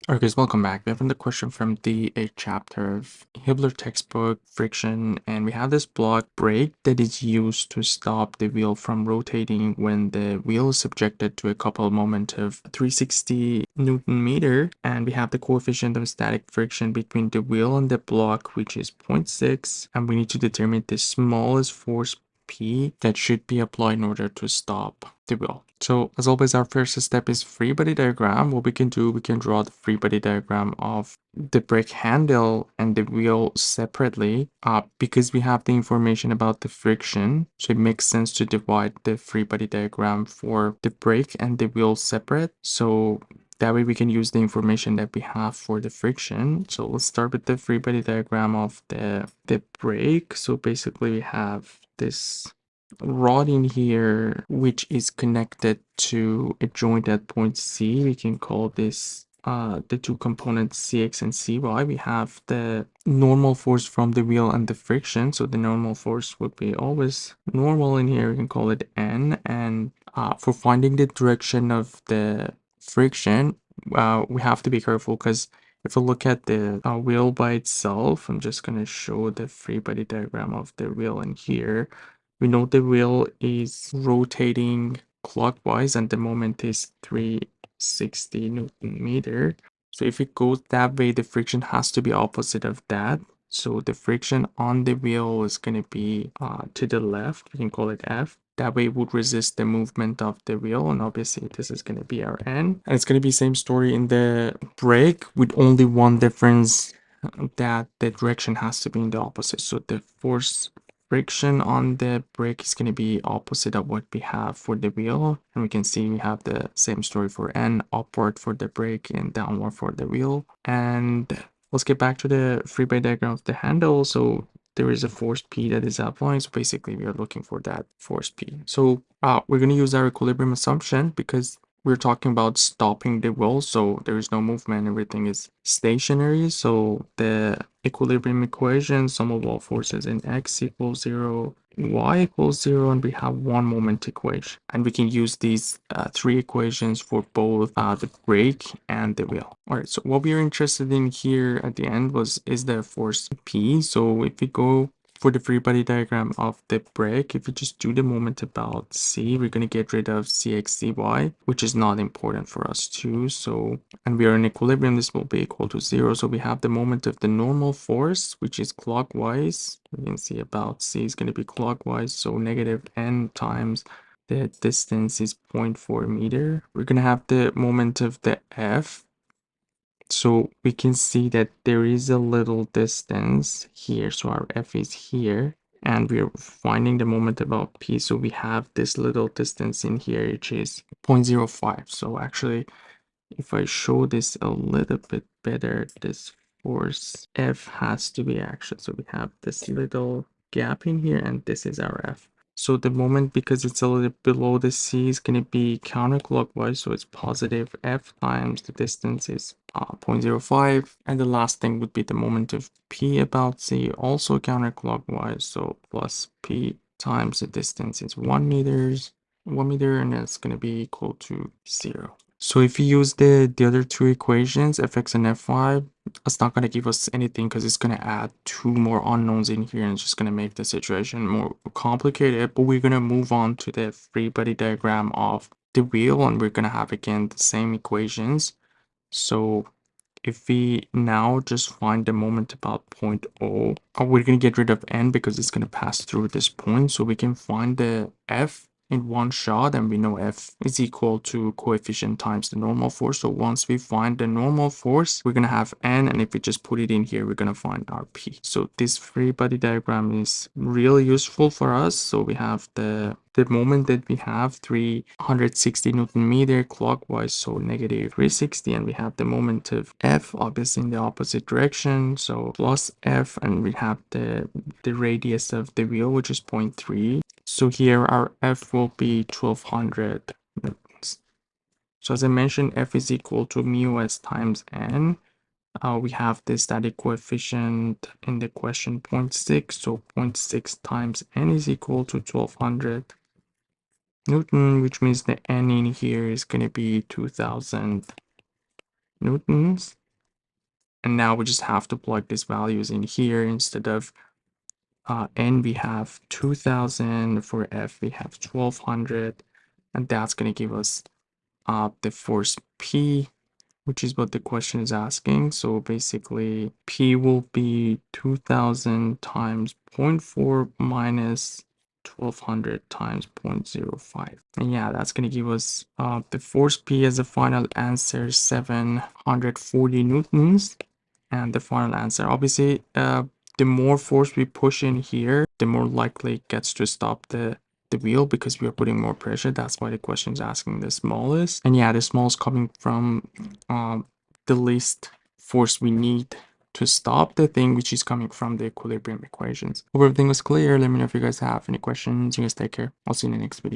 Alright guys, welcome back. We have another question from the 8th chapter of Hibbeler textbook, Friction, and we have this block brake that is used to stop the wheel from rotating when the wheel is subjected to a couple moment of 360 Newton meter, and we have the coefficient of static friction between the wheel and the block, which is 0.6, and we need to determine the smallest force P that should be applied in order to stop the wheel. So as always, our first step is free body diagram. What we can do, we can draw the free body diagram of the brake handle and the wheel separately because we have the information about the friction. So it makes sense to divide the free body diagram for the brake and the wheel separate. So that way we can use the information that we have for the friction. So let's start with the free body diagram of the brake. So basically we have this rod in here which is connected to a joint at point C. We can call this the two components Cx and Cy. We have the normal force from the wheel and the friction, so the normal force would be always normal in here. We can call it N, and for finding the direction of the friction, we have to be careful because if we look at the wheel by itself, I'm just going to show the free body diagram of the wheel in here. We know the wheel is rotating clockwise and the moment is 360 Newton meter. So if it goes that way, the friction has to be opposite of that. So the friction on the wheel is going to be to the left. We can call it F. That way it would resist the movement of the wheel, and obviously this is going to be our N. And it's going to be same story in the brake with only one difference, that the direction has to be in the opposite. So the force friction on the brake is going to be opposite of what we have for the wheel, and we can see we have the same story for N, upward for the brake and downward for the wheel. And let's get back to the free body diagram of the handle. So there is a force P that is applying, so basically we are looking for that force P. So we're going to use our equilibrium assumption because we're talking about stopping the wheel, so there is no movement, everything is stationary. So the equilibrium equation, sum of all forces in x equals 0, y equals 0, and we have one moment equation. And we can use these three equations for both the brake and the wheel. All right, so what we are interested in here at the end is the force P. So if we go for the free body diagram of the brake, if we just do the moment about C, we're going to get rid of CX, which is not important for us too. So, and we are in equilibrium, this will be equal to 0. So we have the moment of the normal force, which is clockwise. We can see about C is going to be clockwise. So negative N times the distance is 0.4 meter. We're going to have the moment of the F. So we can see that there is a little distance here. So our F is here, and we're finding the moment about P. So we have this little distance in here, which is 0.05. So actually, if I show this a little bit better, this force F has to be action. So we have this little gap in here, and this is our F. So the moment, because it's a little below the C, is going to be counterclockwise. So it's positive F times the distance is 0.05. And the last thing would be the moment of P about C, also counterclockwise. So plus P times the distance is 1 meter, and that's going to be equal to 0. So if you use the other two equations, fx and fy, it's not going to give us anything because it's going to add two more unknowns in here and it's just going to make the situation more complicated. But we're going to move on to the free body diagram of the wheel, and we're going to have again the same equations. So if we now just find the moment about point O, we're going to get rid of N because it's going to pass through this point. So we can find the F in one shot, and we know F is equal to coefficient times the normal force. So once we find the normal force, we're going to have N, and if we just put it in here, we're going to find our P. So this free body diagram is really useful for us. So we have the moment that we have 360 Newton meter clockwise, so negative 360, and we have the moment of F obviously in the opposite direction, so plus F, and we have the radius of the wheel, which is 0.3. So here our F will be 1200 newtons. So as I mentioned, F is equal to mu s times N. We have the static coefficient in the question 0.6, so 0.6 times N is equal to 1200 Newton, which means the N in here is going to be 2000 newtons. And now we just have to plug these values in here. Instead of N, we have 2000. For F, we have 1200. And that's going to give us the force P, which is what the question is asking. So basically, P will be 2000 times 0.4 minus 1200 times 0.05. And yeah, that's going to give us the force P as a final answer, 740 newtons. And the final answer, obviously, the more force we push in here, the more likely it gets to stop the wheel, because we are putting more pressure. That's why the question is asking the smallest. And yeah, the smallest coming from the least force we need to stop the thing, which is coming from the equilibrium equations. Hope everything was clear. Let me know if you guys have any questions. You guys take care. I'll see you in the next video.